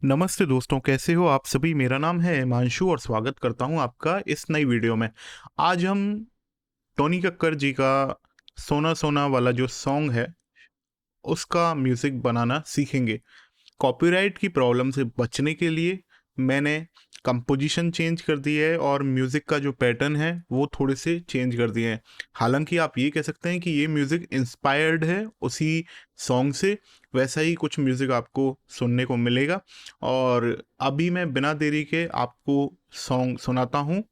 नमस्ते दोस्तों, कैसे हो आप सभी। मेरा नाम है हिमांशु और स्वागत करता हूं आपका इस नई वीडियो में। आज हम टोनी कक्कर जी का सोना सोना वाला जो सॉन्ग है उसका म्यूज़िक बनाना सीखेंगे। कॉपीराइट की प्रॉब्लम से बचने के लिए मैंने कंपोजिशन चेंज कर दी है और म्यूज़िक का जो पैटर्न है वो थोड़े से चेंज कर दिए हैं। हालांकि आप ये कह सकते हैं कि ये म्यूज़िक इंस्पायर्ड है उसी सॉन्ग से, वैसा ही कुछ म्यूज़िक आपको सुनने को मिलेगा। और अभी मैं बिना देरी के आपको सॉन्ग सुनाता हूँ।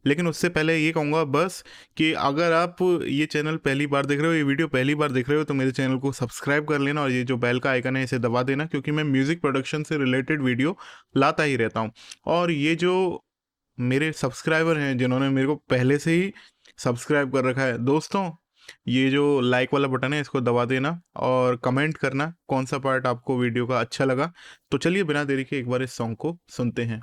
लेकिन उससे पहले ये कहूँगा बस कि अगर आप ये चैनल पहली बार देख रहे हो, ये वीडियो पहली बार देख रहे हो, तो मेरे चैनल को सब्सक्राइब कर लेना और ये जो बेल का आइकन है इसे दबा देना, क्योंकि मैं म्यूज़िक प्रोडक्शन से रिलेटेड वीडियो लाता ही रहता हूँ। और ये जो मेरे सब्सक्राइबर हैं जिन्होंने मेरे को पहले से ही सब्सक्राइब कर रखा है, दोस्तों ये जो लाइक वाला बटन है इसको दबा देना और कमेंट करना कौन सा पार्ट आपको वीडियो का अच्छा लगा। तो चलिए बिना देरी के एक बार इस सॉन्ग को सुनते हैं।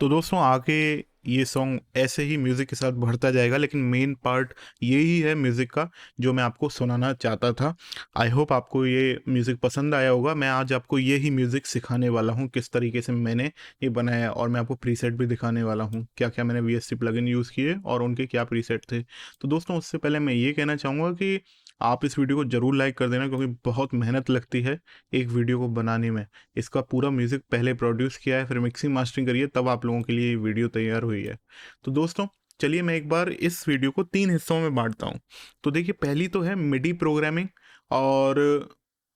तो दोस्तों आगे ये सॉन्ग ऐसे ही म्यूज़िक के साथ बढ़ता जाएगा, लेकिन मेन पार्ट यही है म्यूज़िक का जो मैं आपको सुनाना चाहता था। आई होप आपको ये म्यूज़िक पसंद आया होगा। मैं आज आपको ये ही म्यूज़िक सिखाने वाला हूँ किस तरीके से मैंने ये बनाया, और मैं आपको प्रीसेट भी दिखाने वाला हूँ क्या क्या मैंने वीएसटी प्लगइन यूज़ किए और उनके क्या प्रीसेट थे। तो दोस्तों उससे पहले मैं ये कहना चाहूँगा कि आप इस वीडियो को ज़रूर लाइक कर देना, क्योंकि बहुत मेहनत लगती है एक वीडियो को बनाने में। इसका पूरा म्यूज़िक पहले प्रोड्यूस किया है, फिर मिक्सिंग मास्टरिंग करी है, तब आप लोगों के लिए ये वीडियो तैयार हुई है। तो दोस्तों चलिए मैं एक बार इस वीडियो को 3 हिस्सों में बाँटता हूँ। तो देखिए, पहली तो है मिडी प्रोग्रामिंग, और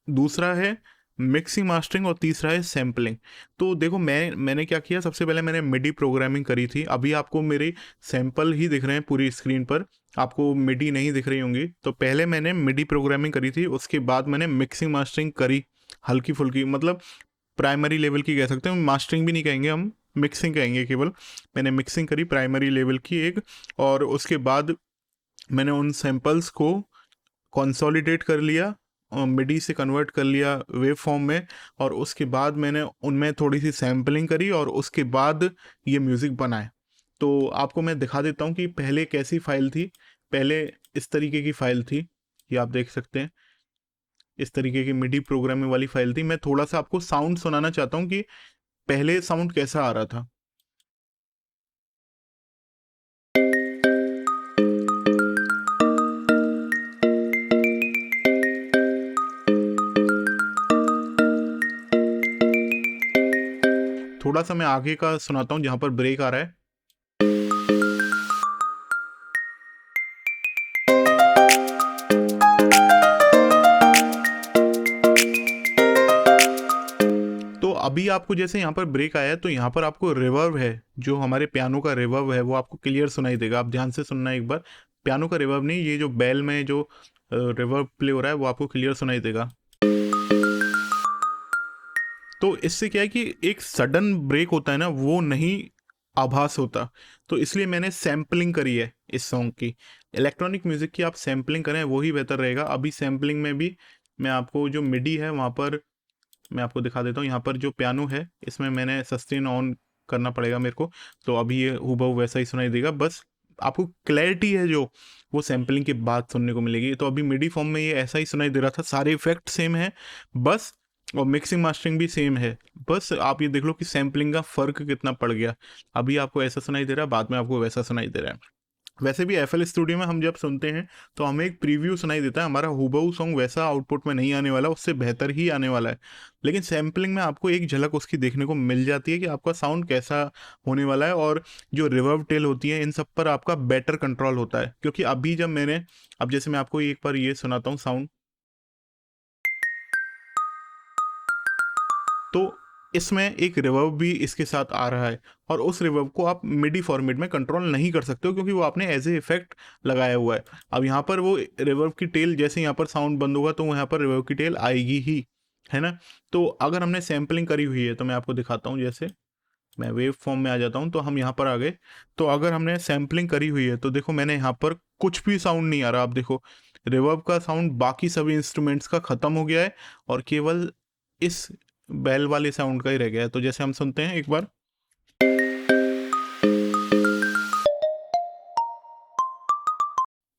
दूसरा है मिक्सिंग मास्टरिंग, और तीसरा है सैम्पलिंग। तो देखो मैंने क्या किया, सबसे पहले मैंने मिडी प्रोग्रामिंग करी थी। अभी आपको मेरे सैंपल ही दिख रहे हैं पूरी स्क्रीन पर, आपको मिडी नहीं दिख रही होंगी। तो पहले मैंने मिडी प्रोग्रामिंग करी थी, उसके बाद मैंने मिक्सिंग मास्टरिंग करी हल्की फुल्की, मतलब प्राइमरी लेवल की कह सकते हैं, मास्टरिंग भी नहीं कहेंगे हम, मिक्सिंग कहेंगे केवल। मैंने मिक्सिंग करी प्राइमरी लेवल की एक, और उसके बाद मैंने उन सैंपल्स को कंसोलिडेट कर लिया, मिडी से कन्वर्ट कर लिया वेव फॉर्म में, और उसके बाद मैंने उनमें थोड़ी सी सैम्पलिंग करी और उसके बाद ये म्यूज़िक बनाए। तो आपको मैं दिखा देता हूँ कि पहले कैसी फाइल थी। पहले इस तरीके की फाइल थी, ये आप देख सकते हैं, इस तरीके की मिडी प्रोग्रामिंग वाली फाइल थी। मैं थोड़ा सा आपको साउंड सुनाना चाहता हूँ कि पहले साउंड कैसा आ रहा था। थोड़ा सा मैं आगे का सुनाता हूँ जहाँ पर ब्रेक आ रहा है। तो अभी आपको जैसे यहाँ पर ब्रेक आया है, तो यहाँ पर आपको रिवर्ब है, जो हमारे पियानो का रिवर्ब है वो आपको क्लियर सुनाई देगा। आप ध्यान से सुनना एक बार। पियानो का रिवर्ब नहीं, ये जो बेल में जो रिवर्ब प्ले हो रहा है वो आपको क्लियर सुनाई देगा। तो इससे क्या है कि एक सडन ब्रेक होता है ना, वो नहीं आभास होता। तो इसलिए मैंने सैम्पलिंग करी है इस सॉन्ग की। इलेक्ट्रॉनिक म्यूज़िक की आप सैम्पलिंग करें वही बेहतर रहेगा। अभी सैम्पलिंग में भी मैं आपको जो मिडी है वहाँ पर मैं आपको दिखा देता हूँ। यहाँ पर जो पियानो है इसमें मैंने सस्टेन ऑन करना पड़ेगा मेरे को, तो अभी ये हूबहू वैसा ही सुनाई देगा। बस आपको क्लैरिटी है जो वो सैम्पलिंग के बाद सुनने को मिलेगी। तो अभी मिडी फॉर्म में ये ऐसा ही सुनाई दे रहा था, सारे इफेक्ट सेम है बस, और मिक्सिंग मास्टरिंग भी सेम है, बस आप ये देख लो कि सैम्पलिंग का फ़र्क कितना पड़ गया। अभी आपको ऐसा सुनाई दे रहा है, बाद में आपको वैसा सुनाई दे रहा है। वैसे भी एफएल स्टूडियो में हम जब सुनते हैं तो हमें एक प्रीव्यू सुनाई देता है, हमारा हूबहू सॉन्ग वैसा आउटपुट में नहीं आने वाला, उससे बेहतर ही आने वाला है। लेकिन सैम्पलिंग में आपको एक झलक उसकी देखने को मिल जाती है कि आपका साउंड कैसा होने वाला है, और जो रिवर्ब टेल होती है इन सब पर आपका बेटर कंट्रोल होता है। क्योंकि अभी जब मैंने, अब जैसे मैं आपको एक बार ये सुनाता हूँ साउंड, तो इसमें एक रिवर्ब भी इसके साथ आ रहा है, और उस रिवर्ब को आप मिडी फॉर्मेट में कंट्रोल नहीं कर सकते हो क्योंकि वो आपने एज ए इफेक्ट लगाया हुआ है। अब यहाँ पर वो रिवर्ब की टेल, जैसे यहाँ पर साउंड बंद होगा तो यहाँ पर रिवर्ब की टेल आएगी ही, है ना। तो अगर हमने सैम्पलिंग करी हुई है तो मैं आपको दिखाता हूँ, जैसे मैं वेव फॉर्म में आ जाता हूँ तो हम यहाँ पर आ गए। तो अगर हमने सैम्पलिंग करी हुई है तो देखो मैंने यहाँ पर कुछ भी साउंड नहीं आ रहा। आप देखो रिवर्ब का साउंड बाकी सभी इंस्ट्रूमेंट्स का ख़त्म हो गया है, और केवल इस बेल वाले साउंड का ही रह गया है। तो जैसे हम सुनते हैं एक बार,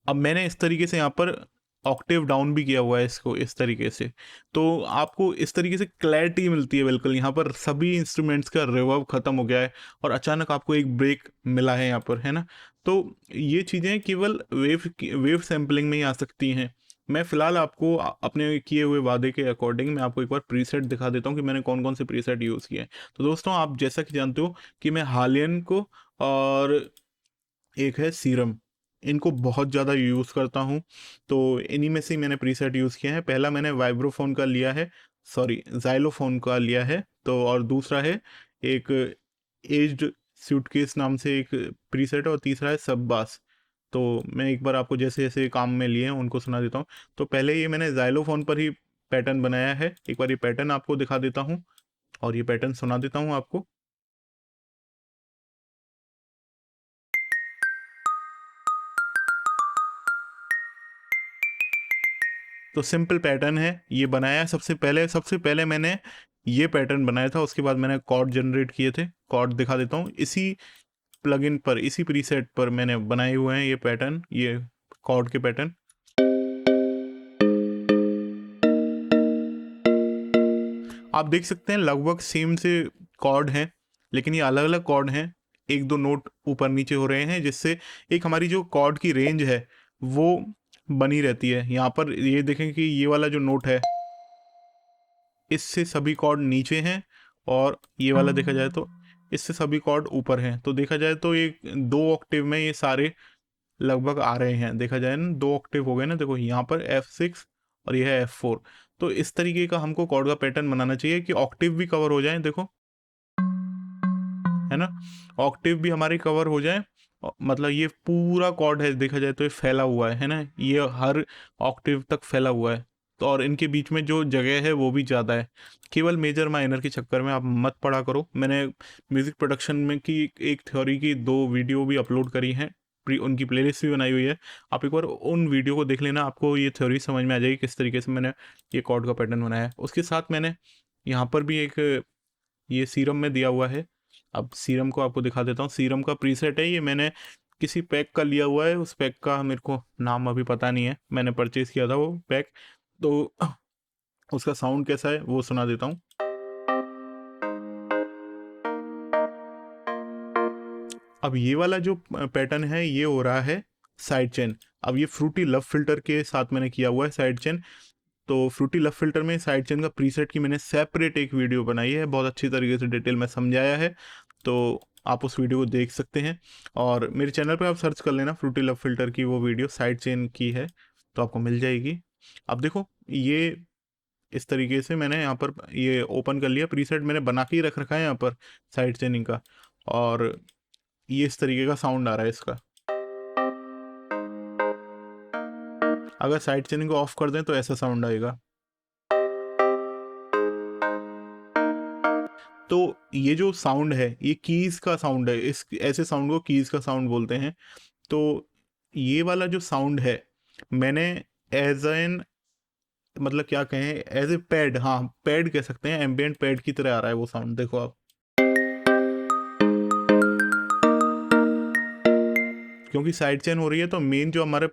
अब मैंने इस तरीके से यहाँ पर ऑक्टेव डाउन भी किया हुआ है इसको इस तरीके से, तो आपको इस तरीके से क्लैरिटी मिलती है बिल्कुल। यहाँ पर सभी इंस्ट्रूमेंट्स का रिवर्ब खत्म हो गया है और अचानक आपको एक ब्रेक मिला है यहाँ पर, है ना। तो ये चीज़ें केवल वेव सैम्पलिंग में ही आ सकती हैं। मैं फ़िलहाल आपको अपने किए हुए वादे के अकॉर्डिंग मैं आपको एक बार प्रीसेट दिखा देता हूँ कि मैंने कौन कौन से प्रीसेट यूज़ किए हैं। तो दोस्तों आप जैसा कि जानते हो कि मैं हालियन को, और एक है सीरम, इनको बहुत ज़्यादा यूज़ करता हूँ। तो इन्हीं में से ही मैंने प्रीसेट यूज़ किया है। पहला मैंने वाइब्रोफोन का लिया है, सॉरी ज़ाइलोफ़ोन का लिया है, तो और दूसरा है एक एज्ड सूटकेस नाम से एक प्रीसेट है, और तीसरा है सब बास। तो मैं एक बार आपको जैसे जैसे काम में लिए हैं उनको सुना देता हूँ। तो पहले ये मैंने ज़ाइलोफ़ोन पर ही पैटर्न बनाया है, एक बार ये पैटर्न आपको दिखा देता हूँ और ये पैटर्न सुना देता हूँ आपको। तो सिंपल पैटर्न है, ये बनाया है सबसे पहले मैंने ये पैटर्न बनाया था, उसके बाद मैंने कॉर्ड जनरेट किए थे। कॉर्ड दिखा देता हूँ, इसी प्लगइन पर, इसी प्रीसेट पर मैंने बनाए हुए हैं ये पैटर्न, ये कॉर्ड के पैटर्न। आप देख सकते हैं लगभग सेम से कॉर्ड हैं, लेकिन ये अलग अलग कॉर्ड हैं, एक दो नोट ऊपर नीचे हो रहे हैं, जिससे एक हमारी जो कॉर्ड की रेंज है वो बनी रहती है। यहाँ पर ये देखें कि ये वाला जो नोट है इससे सभी कॉर्ड नीचे हैं, और ये वाला देखा जाए तो इससे सभी कॉर्ड ऊपर हैं। तो देखा जाए तो ये 2 ऑक्टेव में ये सारे लगभग आ रहे हैं। देखा जाए ना 2 ऑक्टेव हो गए ना, देखो यहाँ पर F6 और यह है F4। तो इस तरीके का हमको कॉर्ड का पैटर्न बनाना चाहिए कि ऑक्टेव भी कवर हो जाए, देखो, है ना, ऑक्टेव भी हमारे कवर हो जाए। मतलब ये पूरा कॉर्ड है, देखा जाए तो ये फैला हुआ है ना, ये हर ऑक्टेव तक फैला हुआ है। तो और इनके बीच में जो जगह है वो भी ज़्यादा है। केवल मेजर माइनर के चक्कर में आप मत पड़ा करो। मैंने म्यूज़िक प्रोडक्शन में की एक थ्योरी की 2 वीडियो भी अपलोड करी हैं, उनकी प्लेलिस्ट भी बनाई हुई है। आप एक बार उन वीडियो को देख लेना, आपको ये थ्योरी समझ में आ जाएगी किस तरीके से मैंने ये कॉर्ड का पैटर्न बनाया है। उसके साथ मैंने यहाँ पर भी एक ये सीरम में दिया हुआ है। अब सीरम को आपको दिखा देता हूँ। सीरम का प्रीसेट है, ये मैंने किसी पैक का लिया हुआ है, उस पैक का मेरे को नाम अभी पता नहीं है, मैंने परचेज़ किया था वो पैक। तो उसका साउंड कैसा है वो सुना देता हूँ। अब ये वाला जो पैटर्न है ये हो रहा है साइड चेन। अब ये फ्रूटी लव फिल्टर के साथ मैंने किया हुआ है साइड चेन। तो फ्रूटी लव फिल्टर में साइड चेन का प्रीसेट की मैंने सेपरेट एक वीडियो बनाई है, बहुत अच्छी तरीके से डिटेल में समझाया है। तो आप उस वीडियो को देख सकते हैं, और मेरे चैनल पे आप सर्च कर लेना फ्रूटी लव फिल्टर की, वो वीडियो साइड चेन की है तो आपको मिल जाएगी। अब देखो ये इस तरीके से मैंने यहाँ पर ये ओपन कर लिया, प्रीसेट मैंने बना के ही रख रखा है यहाँ पर साइड चेनिंग का, और ये इस तरीके का साउंड आ रहा है इसका। अगर साइड चेनिंग को ऑफ कर दें तो ऐसा साउंड आएगा। तो ये जो साउंड है ये कीज़ का साउंड है, इस ऐसे साउंड को कीज़ का साउंड बोलते हैं। तो ये वाला जो साउंड है मैंने एज एन, मतलब क्या कहें, एज ए पैड, हाँ पैड कह सकते हैं, एम्बियंट पैड की तरह आ रहा है वो साउंड, देखो आप। क्योंकि साइड चेन हो रही है तो मेन जो हमारे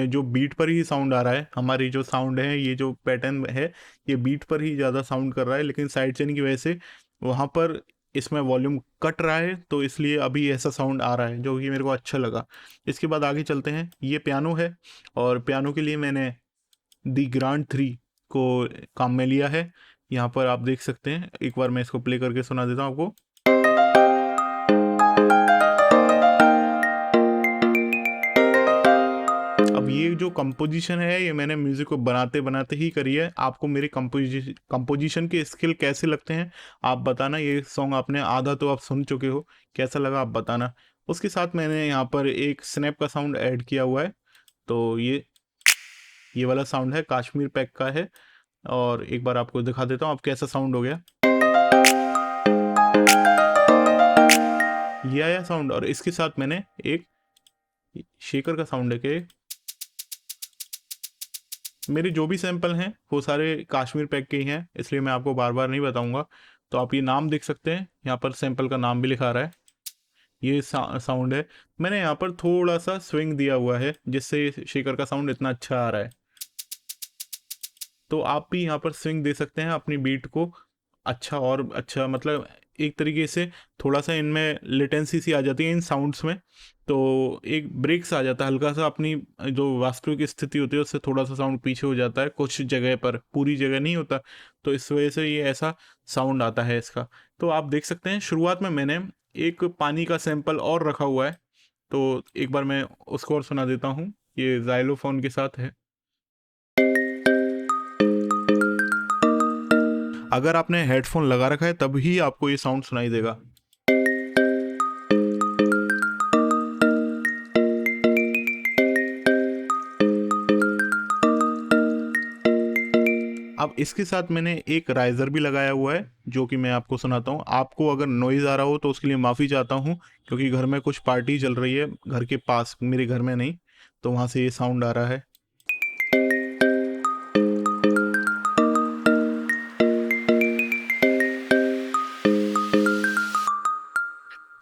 जो बीट पर ही साउंड आ रहा है, हमारी जो साउंड है, ये जो पैटर्न है ये बीट पर ही ज़्यादा साउंड कर रहा है, लेकिन साइड चेन की वजह से वहाँ पर इसमें वॉल्यूम कट रहा है, तो इसलिए अभी ऐसा साउंड आ रहा है जो कि मेरे को अच्छा लगा। इसके बाद आगे चलते हैं, ये पियानो है और पियानो के लिए मैंने दी ग्रांड 3 को काम में लिया है। यहाँ पर आप देख सकते हैं, एक बार मैं इसको प्ले करके सुना देता हूँ आपको। अब ये जो कंपोजिशन है ये मैंने म्यूज़िक को बनाते बनाते ही करी है। आपको मेरी कंपोजिशन के स्किल कैसे लगते हैं आप बताना। ये सॉन्ग आपने आधा तो आप सुन चुके हो, कैसा लगा आप बताना। उसके साथ मैंने यहाँ पर एक स्नैप का साउंड ऐड किया हुआ है, तो ये वाला साउंड है, कश्मीर पैक का है। और एक बार आपको दिखा देता हूँ अब कैसा साउंड हो गया। ये आया साउंड, और इसके साथ मैंने एक शेकर का साउंड है कि मेरे जो भी सैंपल हैं वो सारे कश्मीर पैक के ही हैं, इसलिए मैं आपको बार बार नहीं बताऊंगा। तो आप ये नाम देख सकते हैं, यहाँ पर सैंपल का नाम भी लिखा रहा है। ये साउंड है। मैंने यहाँ पर थोड़ा सा स्विंग दिया हुआ है जिससे शेकर का साउंड इतना अच्छा आ रहा है। तो आप भी यहाँ पर स्विंग दे सकते हैं अपनी बीट को अच्छा और अच्छा, मतलब एक तरीके से थोड़ा सा इनमें लेटेंसी सी आ जाती है इन साउंड्स में, तो एक ब्रेक्स आ जाता है हल्का सा, अपनी जो वास्तविक स्थिति होती है उससे थोड़ा सा साउंड पीछे हो जाता है कुछ जगह पर, पूरी जगह नहीं होता। तो इस वजह से ये ऐसा साउंड आता है इसका। तो आप देख सकते हैं शुरुआत में मैंने एक पानी का सैंपल और रखा हुआ है, तो एक बार मैं उसको और सुना देता हूँ। ये जाइलोफोन के साथ है। अगर आपने हेडफोन लगा रखा है तभी आपको ये साउंड सुनाई देगा। अब इसके साथ मैंने एक राइज़र भी लगाया हुआ है जो कि मैं आपको सुनाता हूँ। आपको अगर नॉइज़ आ रहा हो तो उसके लिए माफ़ी चाहता हूँ, क्योंकि घर में कुछ पार्टी चल रही है, घर के पास, मेरे घर में नहीं, तो वहाँ से ये साउंड आ रहा है।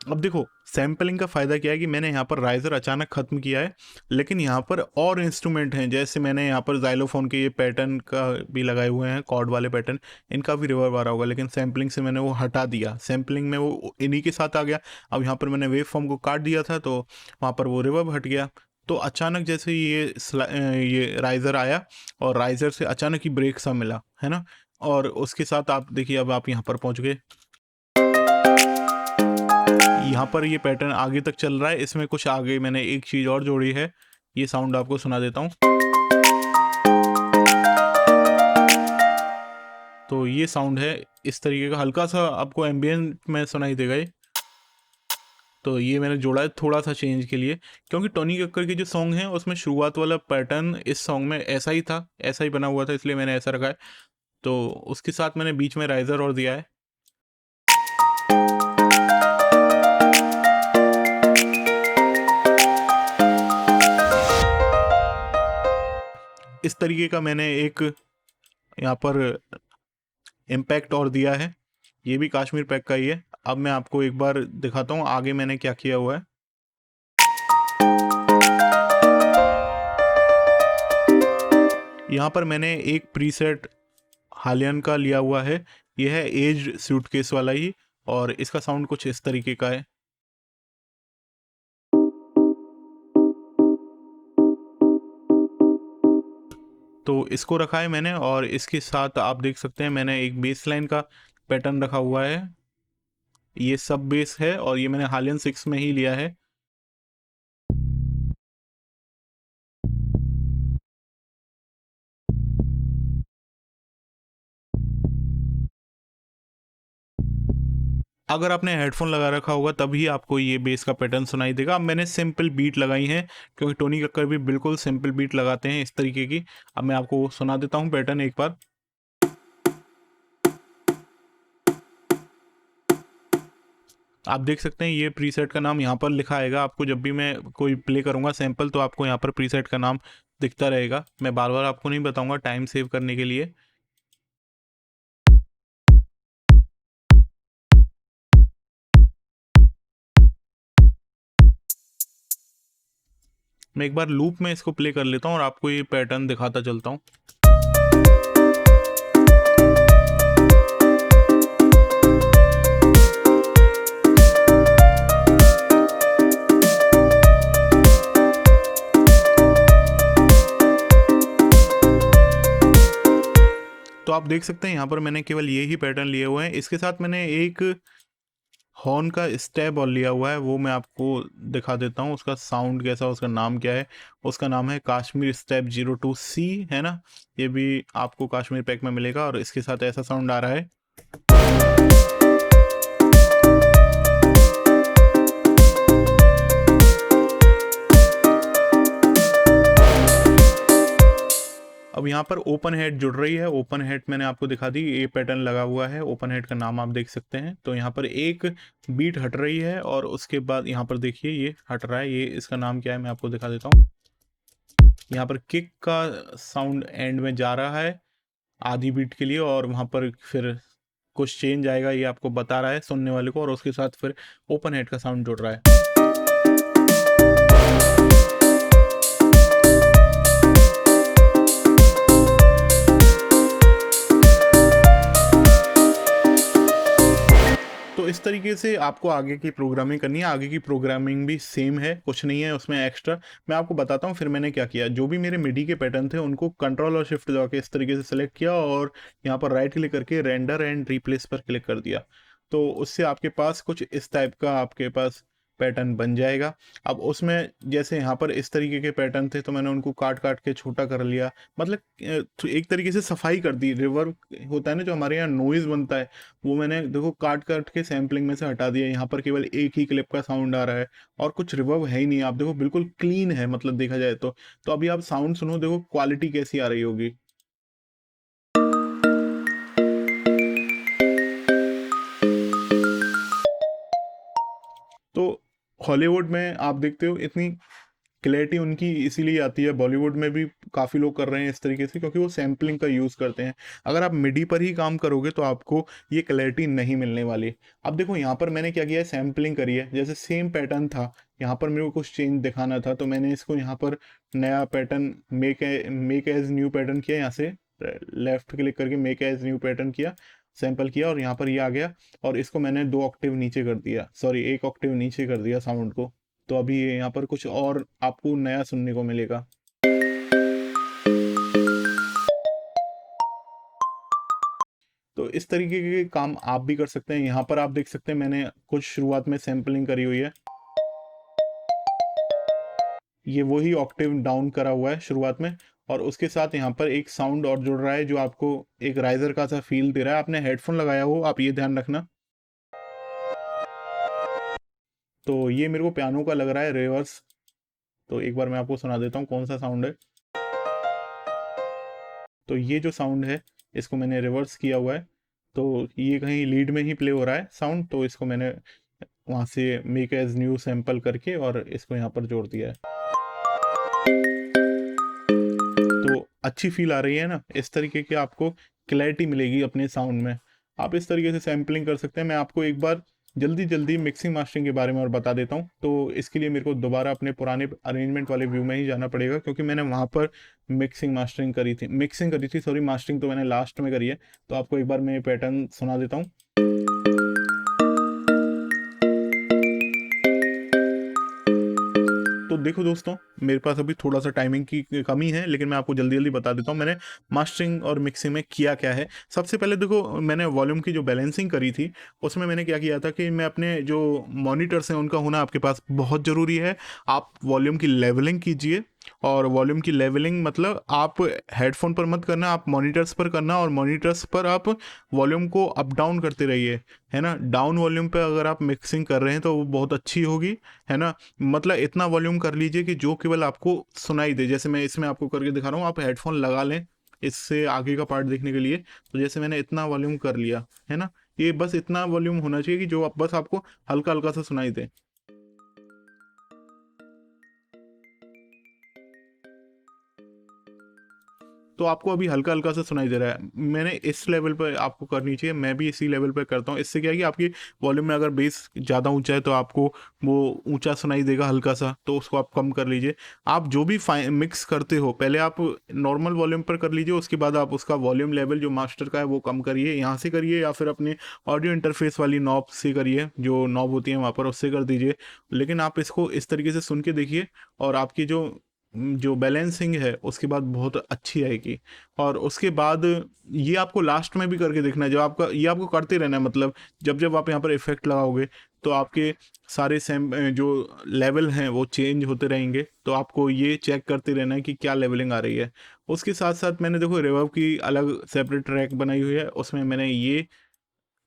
अब देखो सैम्पलिंग का फ़ायदा क्या है कि मैंने यहाँ पर राइज़र अचानक ख़त्म किया है, लेकिन यहाँ पर और इंस्ट्रूमेंट हैं, जैसे मैंने यहाँ पर ज़ाइलोफ़ोन के ये पैटर्न का भी लगाए हुए हैं, कॉर्ड वाले पैटर्न, इनका भी रिवर्ब आ रहा होगा, लेकिन सैम्पलिंग से मैंने वो हटा दिया। सैम्पलिंग में वो इन्हीं के साथ आ गया। अब यहाँ पर मैंने वेव फॉर्म को काट दिया था तो वहाँ पर वो रिवर्ब हट गया। तो अचानक जैसे ये राइज़र आया और राइज़र से अचानक ही ब्रेक सा मिला, है ना? और उसके साथ आप देखिए अब आप यहाँ पर पहुँच गए। यहाँ पर ये पैटर्न आगे तक चल रहा है, इसमें कुछ आगे मैंने एक चीज़ और जोड़ी है, ये साउंड आपको सुना देता हूँ। तो ये साउंड है इस तरीके का, हल्का सा आपको एम्बियंट में सुनाई देगा ये। तो ये मैंने जोड़ा है थोड़ा सा चेंज के लिए, क्योंकि टोनी कक्कर के जो सॉन्ग हैं उसमें शुरुआत वाला पैटर्न इस सॉन्ग में ऐसा ही था, ऐसा ही बना हुआ था, इसलिए मैंने ऐसा रखा है। तो उसके साथ मैंने बीच में राइज़र और दिया है। इस तरीके का मैंने एक यहाँ पर इम्पैक्ट और दिया है, ये भी कश्मीर पैक का ही है। अब मैं आपको एक बार दिखाता हूँ आगे मैंने क्या किया हुआ है। यहाँ पर मैंने एक प्रीसेट हालियन का लिया हुआ है, यह है एज्ड सूटकेस वाला ही, और इसका साउंड कुछ इस तरीके का है। तो इसको रखा है मैंने, और इसके साथ आप देख सकते हैं मैंने एक बेस लाइन का पैटर्न रखा हुआ है, ये सब बेस है और ये मैंने हालियन 6 में ही लिया है। अगर आपने हेडफोन लगा रखा होगा तभी आपको ये बेस का पैटर्न सुनाई देगा। अब मैंने सिंपल बीट लगाई है, क्योंकि टोनी कक्कर भी बिल्कुल सिंपल बीट लगाते हैं इस तरीके की। अब मैं आपको वो सुना देता हूँ पैटर्न एक बार। आप देख सकते हैं ये प्रीसेट का नाम यहाँ पर लिखा आएगा आपको, जब भी मैं कोई प्ले करूँगा सैंपल तो आपको यहाँ पर प्रीसेट का नाम दिखता रहेगा। मैं बार बार आपको नहीं बताऊँगा टाइम सेव करने के लिए। मैं एक बार लूप में इसको प्ले कर लेता हूँ और आपको ये पैटर्न दिखाता चलता हूँ। तो आप देख सकते हैं यहाँ पर मैंने केवल ये ही पैटर्न लिए हुए हैं। इसके साथ मैंने एक हॉर्न का स्टेप और लिया हुआ है, वो मैं आपको दिखा देता हूँ। उसका साउंड कैसा, उसका नाम क्या है? उसका नाम है काश्मीर स्टेप 02C, है ना। ये भी आपको काश्मीर पैक में मिलेगा और इसके साथ ऐसा साउंड आ रहा है। अब यहाँ पर ओपन हेड जुड़ रही है। ओपन हेड मैंने आपको दिखा दी, ये पैटर्न लगा हुआ है। ओपन हेड का नाम आप देख सकते हैं। तो यहाँ पर एक बीट हट रही है और उसके बाद यहाँ पर देखिए ये हट रहा है। ये इसका नाम क्या है मैं आपको दिखा देता हूँ। यहाँ पर किक का साउंड एंड में जा रहा है आधी बीट के लिए, और वहाँ पर फिर कुछ चेंज आएगा, ये आपको बता रहा है सुनने वाले को। और उसके साथ फिर ओपन हेड का साउंड जुड़ रहा है। तो इस तरीके से आपको आगे की प्रोग्रामिंग करनी है। आगे की प्रोग्रामिंग भी सेम है, कुछ नहीं है उसमें एक्स्ट्रा। मैं आपको बताता हूँ फिर मैंने क्या किया। जो भी मेरे मिडी के पैटर्न थे उनको कंट्रोल और शिफ्ट दबा के इस तरीके से सेलेक्ट किया और यहाँ पर राइट क्लिक करके रेंडर एंड रिप्लेस पर क्लिक कर दिया। तो उससे आपके पास कुछ इस टाइप का आपके पास पैटर्न बन जाएगा। अब उसमें जैसे यहाँ पर इस तरीके के पैटर्न थे तो मैंने उनको काट काट के छोटा कर लिया, मतलब एक तरीके से सफाई कर दी। रिवर्ब होता है ना जो हमारे यहाँ नॉइज बनता है, वो मैंने देखो काट काट के सैम्पलिंग में से हटा दिया। यहाँ पर केवल एक ही क्लिप का साउंड आ रहा है और कुछ रिवर्ब है ही नहीं। आप देखो बिल्कुल क्लीन है, मतलब देखा जाए तो अभी आप साउंड सुनो, देखो क्वालिटी कैसी आ रही होगी। तो हॉलीवुड में आप देखते हो इतनी क्लैरिटी उनकी इसीलिए आती है। बॉलीवुड में भी काफ़ी लोग कर रहे हैं इस तरीके से, क्योंकि वो सैम्पलिंग का यूज़ करते हैं। अगर आप मिडी पर ही काम करोगे तो आपको ये क्लैरिटी नहीं मिलने वाली। अब देखो यहाँ पर मैंने क्या किया है, सैम्पलिंग करी है। जैसे सेम पैटर्न था, यहाँ पर मेरे को कुछ चेंज दिखाना था तो मैंने इसको यहाँ पर नया pattern make as new pattern किया। यहाँ से लेफ्ट क्लिक करके मेक एज न्यू पैटर्न किया, सैंपल किया और यहाँ पर ये आ गया। और इसको मैंने 2 ऑक्टेव नीचे कर दिया, सॉरी 1 ऑक्टेव नीचे कर दिया साउंड को। तो अभी यहाँ पर कुछ और आपको नया सुनने को मिलेगा। तो इस तरीके के काम आप भी कर सकते हैं। यहाँ पर आप देख सकते हैं मैंने कुछ शुरुआत में सैंपलिंग करी हुई है। ये वही ऑक्टेव डाउन करा हुआ है शुरुआत में, और उसके साथ यहाँ पर एक साउंड और जुड़ रहा है जो आपको एक राइजर का सा फील दे रहा है। आपने हेडफोन लगाया हो, आप ये ध्यान रखना। तो ये मेरे को पियानो का लग रहा है रिवर्स। तो एक बार मैं आपको सुना देता हूँ कौन सा साउंड है। तो ये जो साउंड है इसको मैंने रिवर्स किया हुआ है। तो ये कहीं लीड में ही प्ले हो रहा है साउंड, तो इसको मैंने वहाँ से मेक एज न्यू सैंपल करके और इसको यहाँ पर जोड़ दिया है। तो अच्छी फील आ रही है ना। इस तरीके की आपको क्लैरिटी मिलेगी अपने साउंड में। आप इस तरीके से सैम्पलिंग कर सकते हैं। मैं आपको एक बार जल्दी जल्दी मिक्सिंग मास्टरिंग के बारे में और बता देता हूँ। तो इसके लिए मेरे को दोबारा अपने पुराने अरेंजमेंट वाले व्यू में ही जाना पड़ेगा, क्योंकि मैंने वहाँ पर मिक्सिंग करी थी, सॉरी मास्टरिंग तो मैंने लास्ट में करी है। तो आपको एक बार मैं पैटर्न सुना देता हूँ। तो देखो दोस्तों, मेरे पास अभी थोड़ा सा टाइमिंग की कमी है, लेकिन मैं आपको जल्दी जल्दी बता देता हूँ मैंने मास्टरिंग और मिक्सिंग में किया क्या है। सबसे पहले देखो, मैंने वॉल्यूम की जो बैलेंसिंग करी थी उसमें मैंने क्या किया था कि मैं अपने जो मॉनिटर्स हैं उनका होना आपके पास बहुत ज़रूरी है। आप वॉल्यूम की लेवलिंग कीजिए, और वॉल्यूम की लेवलिंग मतलब आप हेडफोन पर मत करना, आप मॉनिटर्स पर करना, और मॉनिटर्स पर आप वॉल्यूम को अप डाउन करते रहिए, है ना। डाउन वॉल्यूम पे अगर आप मिक्सिंग कर रहे हैं तो वो बहुत अच्छी होगी, है ना। मतलब इतना वॉल्यूम कर लीजिए कि जो केवल आपको सुनाई दे। जैसे मैं इसमें आपको करके दिखा रहा हूँ, आप हेडफोन लगा लें इससे आगे का पार्ट देखने के लिए। तो जैसे मैंने इतना वॉल्यूम कर लिया, है ना। ये बस इतना वॉल्यूम होना चाहिए कि जो आप बस आपको हल्का हल्का सा सुनाई दे। तो आपको अभी हल्का हल्का सा सुनाई दे रहा है। मैंने इस लेवल पर आपको करनी चाहिए, मैं भी इसी लेवल पर करता हूँ। इससे क्या है कि आपकी वॉल्यूम में अगर बेस ज़्यादा ऊंचा है तो आपको वो ऊंचा सुनाई देगा हल्का सा, तो उसको आप कम कर लीजिए। आप जो भी मिक्स करते हो पहले आप नॉर्मल वॉल्यूम पर कर लीजिए, उसके बाद आप उसका वॉल्यूम लेवल जो मास्टर का है वो कम करिए, यहाँ से करिए या फिर अपने ऑडियो इंटरफेस वाली नॉब से करिए, जो नॉब होती है वहाँ पर उससे कर दीजिए। लेकिन आप इसको इस तरीके से सुन के देखिए और आपकी जो जो बैलेंसिंग है उसके बाद बहुत अच्छी आएगी। और उसके बाद ये आपको लास्ट में भी करके देखना है, जब आपका ये आपको करते रहना है, मतलब जब जब आप यहाँ पर इफेक्ट लगाओगे तो आपके सारे सेम जो लेवल हैं वो चेंज होते रहेंगे, तो आपको ये चेक करते रहना है कि क्या लेवलिंग आ रही है। उसके साथ साथ मैंने देखो रिवर्ब की अलग सेपरेट ट्रैक बनाई हुई है, उसमें मैंने ये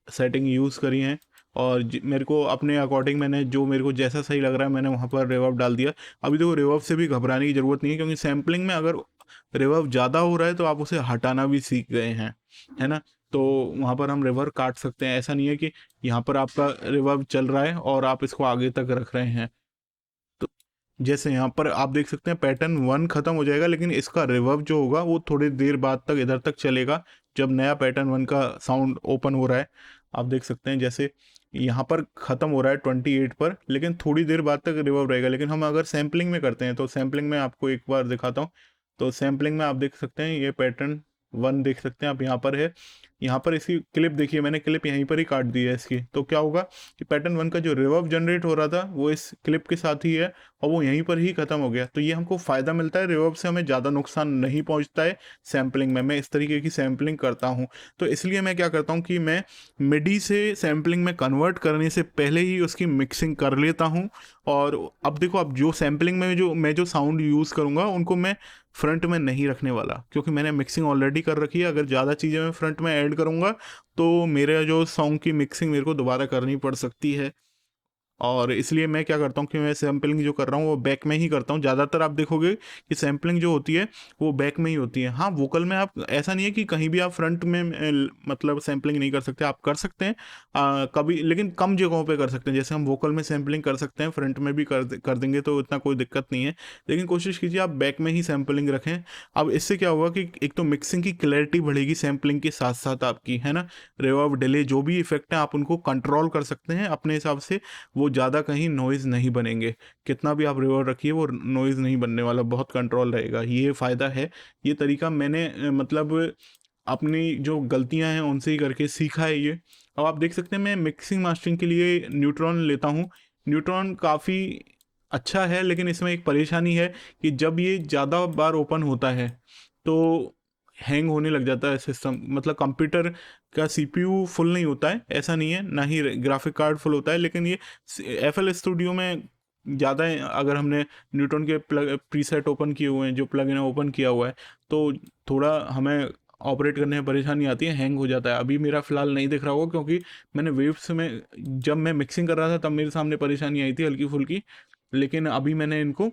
सेटिंग यूज़ करी हैं और मेरे को अपने अकॉर्डिंग मैंने जो मेरे को जैसा सही लग रहा है मैंने वहाँ पर रिवर्ब डाल दिया। अभी देखो रिवर्ब से भी घबराने की ज़रूरत नहीं है, क्योंकि सैम्पलिंग में अगर रिवर्ब ज़्यादा हो रहा है तो आप उसे हटाना भी सीख गए हैं, है ना। तो वहाँ पर हम रिवर्ब काट सकते हैं, ऐसा नहीं है कि यहाँ पर आपका रिवर्ब चल रहा है और आप इसको आगे तक रख रहे हैं। तो जैसे यहाँ पर आप देख सकते हैं पैटर्न 1 खत्म हो जाएगा, लेकिन इसका रिवर्ब जो होगा वो थोड़ी देर बाद तक इधर तक चलेगा, जब नया पैटर्न 1 का साउंड ओपन हो रहा है। आप देख सकते हैं जैसे यहाँ पर ख़त्म हो रहा है 28 पर, लेकिन थोड़ी देर बाद तक रिवर्ब रहेगा। लेकिन हम अगर सैम्पलिंग में करते हैं तो सैम्पलिंग में आपको एक बार दिखाता हूँ। तो सैम्पलिंग में आप देख सकते हैं ये पैटर्न 1 देख सकते हैं आप, यहाँ पर है। यहाँ पर इसकी क्लिप देखिए, मैंने क्लिप यहीं पर ही काट दी है इसकी। तो क्या होगा कि पैटर्न 1 का जो रिवर्ब जनरेट हो रहा था वो इस क्लिप के साथ ही है और वो यहीं पर ही ख़त्म हो गया। तो ये हमको फ़ायदा मिलता है, रिवर्ब से हमें ज़्यादा नुकसान नहीं पहुंचता है सैम्पलिंग में। मैं इस तरीके की सैम्पलिंग करता हूं, तो इसलिए मैं क्या करता हूं कि मैं मिडी से सैम्पलिंग में कन्वर्ट करने से पहले ही उसकी मिक्सिंग कर लेता हूं। और अब देखो, अब जो सैम्पलिंग में जो मैं जो साउंड यूज़ करूंगा उनको मैं फ्रंट में नहीं रखने वाला, क्योंकि मैंने मिक्सिंग ऑलरेडी कर रखी है। अगर ज़्यादा चीज़ें मैं फ्रंट में ऐड करूंगा तो मेरा जो सॉन्ग की मिक्सिंग मेरे को दोबारा करनी पड़ सकती है। और इसलिए मैं क्या करता हूँ कि मैं सैम्पलिंग जो कर रहा हूँ वो बैक में ही करता हूँ। ज़्यादातर आप देखोगे कि सैम्पलिंग जो होती है वो बैक में ही होती है। हाँ, वोकल में आप ऐसा नहीं है कि कहीं भी आप फ्रंट में मतलब सैम्पलिंग नहीं कर सकते, आप कर सकते हैं कभी, लेकिन कम जगहों पे कर सकते हैं। जैसे हम वोकल में सैम्पलिंग कर सकते हैं, फ्रंट में भी कर देंगे तो इतना कोई दिक्कत नहीं है, लेकिन कोशिश कीजिए आप बैक में ही सैम्पलिंग रखें। अब इससे क्या होगा कि एक तो मिक्सिंग की क्लैरिटी बढ़ेगी सैम्पलिंग के साथ साथ आपकी, है ना। रिवर्ब, डिले, जो भी इफेक्ट हैं आप उनको कंट्रोल कर सकते हैं अपने हिसाब से, वो ज़्यादा कहीं नॉइज़ नहीं बनेंगे। कितना भी आप रिवर्ब रखिए वो नॉइज़ नहीं बनने वाला, बहुत कंट्रोल रहेगा, ये फ़ायदा है। ये तरीका मैंने मतलब अपनी जो गलतियां हैं उनसे ही करके सीखा है ये। अब आप देख सकते हैं मैं मिक्सिंग मास्टरिंग के लिए न्यूट्रॉन लेता हूँ। न्यूट्रॉन काफ़ी अच्छा है, लेकिन इसमें एक परेशानी है कि जब ये ज़्यादा बार ओपन होता है तो हैंग होने लग जाता है सिस्टम। मतलब कंप्यूटर का सीपीयू फुल नहीं होता है, ऐसा नहीं है, ना ही ग्राफिक कार्ड फुल होता है, लेकिन ये एफएल स्टूडियो में ज़्यादा अगर हमने न्यूट्रॉन के प्रीसेट ओपन किए हुए हैं, जो प्लग इन ओपन किया हुआ है, तो थोड़ा हमें ऑपरेट करने में परेशानी आती है, हैंग हो जाता है। अभी मेरा फ़िलहाल नहीं दिख रहा होगा, क्योंकि मैंने वेव्स में जब मैं मिक्सिंग कर रहा था तब मेरे सामने परेशानी आई थी हल्की फुल्की, लेकिन अभी मैंने इनको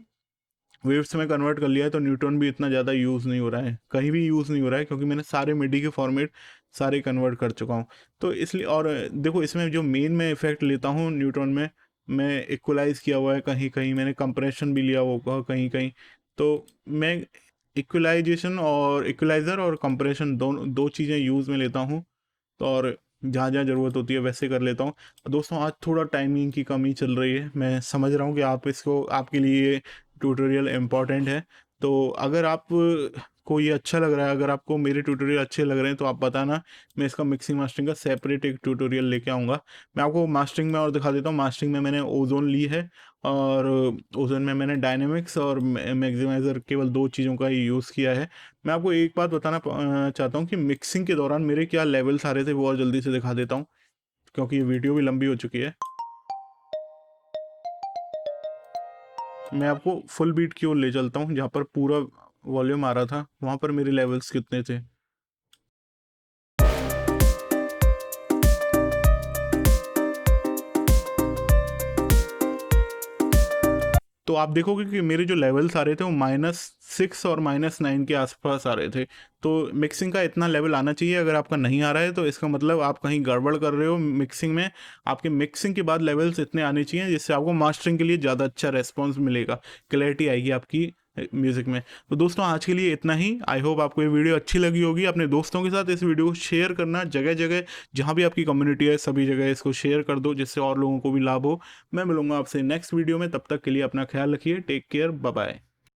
वेव्स में कन्वर्ट कर लिया है, तो न्यूट्रॉन भी इतना ज़्यादा यूज़ नहीं हो रहा है, कहीं भी यूज़ नहीं हो रहा है, क्योंकि मैंने सारे मिडी के फॉर्मेट सारे कन्वर्ट कर चुका हूँ। तो इसलिए, और देखो इसमें जो मेन मैं इफेक्ट लेता हूँ न्यूट्रॉन में, मैं इक्वलाइज़ किया हुआ है, कहीं कहीं मैंने कंप्रेशन भी लिया होगा कहीं कहीं। तो मैं इक्वलाइजेशन और इक्वलाइज़र और कंप्रेशन दोनों दो चीज़ें यूज़ में लेता हूँ। तो और जहाँ जहाँ ज़रूरत होती है वैसे कर लेता हूँ। दोस्तों, आज थोड़ा टाइमिंग की कमी चल रही है, मैं समझ रहा हूँ कि आप इसको, आपके लिए ट्यूटोरियल इम्पॉर्टेंट है। तो अगर आप को ये अच्छा लग रहा है, अगर आपको मेरे ट्यूटोरियल अच्छे लग रहे हैं तो आप बताना, मैं इसका मिक्सिंग मास्टरिंग का सेपरेट एक ट्यूटोरियल लेके आऊँगा। मैं आपको मास्टरिंग में और दिखा देता हूँ। मास्टरिंग में मैंने ओजोन ली है, और ओजोन में मैंने डायनेमिक्स और मैक्सिमाइज़र, केवल दो चीज़ों का ही यूज़ किया है। मैं आपको एक बात बताना चाहता हूँ कि मिक्सिंग के दौरान मेरे क्या लेवल्स आ रहे थे वो और जल्दी से दिखा देता हूँ, क्योंकि ये वीडियो भी लंबी हो चुकी है। मैं आपको फुल बीट की ओर ले चलता हूँ, जहाँ पर पूरा वॉल्यूम आ रहा था वहाँ पर मेरे लेवल्स कितने थे। तो आप देखोगे कि मेरे जो लेवल्स आ रहे थे वो -6 और -9 के आसपास आ रहे थे। तो मिक्सिंग का इतना लेवल आना चाहिए। अगर आपका नहीं आ रहा है तो इसका मतलब आप कहीं गड़बड़ कर रहे हो मिक्सिंग में। आपके मिक्सिंग के बाद लेवल्स इतने आने चाहिए जिससे आपको मास्टरिंग के लिए ज़्यादा अच्छा रेस्पॉन्स मिलेगा, क्लैरिटी आएगी आपकी म्यूज़िक में। तो दोस्तों आज के लिए इतना ही। आई होप आपको ये वीडियो अच्छी लगी होगी। अपने दोस्तों के साथ इस वीडियो को शेयर करना, जगह जगह जहाँ भी आपकी कम्युनिटी है सभी जगह इसको शेयर कर दो, जिससे और लोगों को भी लाभ हो। मैं मिलूंगा आपसे नेक्स्ट वीडियो में, तब तक के लिए अपना ख्याल रखिए। Take care, bye bye.